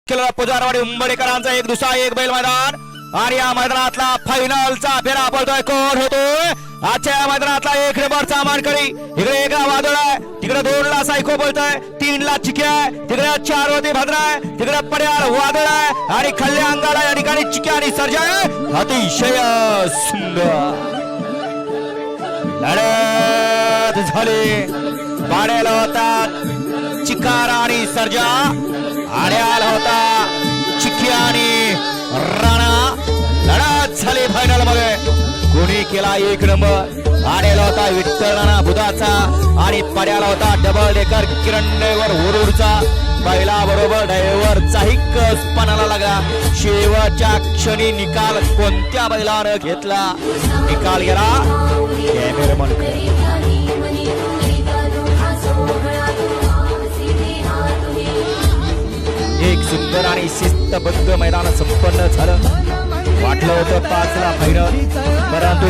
पुजारवाडी उंबरेकरांचा एक दुसरा एक बैल मैदान आणि या मैदानातला फायनलचा फेरा पडतोय. कोण होतोय आजच्या या मैदानातला एक नंबरचा मानकरी? इकडे एक वादळ आहे, तिकडे 2 ला सायको बोलतोय, 3 ला चिक्या आहे, तिकडे 4 वरती भद्रा आहे, तिकडे पड्याळ वादळ आहे आणि खल्ल्या अंगाला या ठिकाणी चिक्या आणि सर्जा आहे. अतिशय सुंदर लढत झाली. पाड्याला होता चिकार आणि सर्जा, आड्याला होता चिक्या आणि राणा. लढत झाली फायनल मध्ये. कोणी केला एक नंबर? आड्याला होता विठ्ठल नाना बुधाचा आणि पड्याला होता डबल डेकर किरण ड्रायव्हर वरुडचा. पहिला बरोबर ड्रायव्हरचाही कस पणाला लागला. शेवटच्या क्षणी निकाल कोणत्या बैलानं घेतला? निकाल गेला कॅमेरामन. एक सुंदर आणि शिस्तबद्ध मैदान संपन्न झालं. वाटलं होतं 5 ला फायनल, परंतु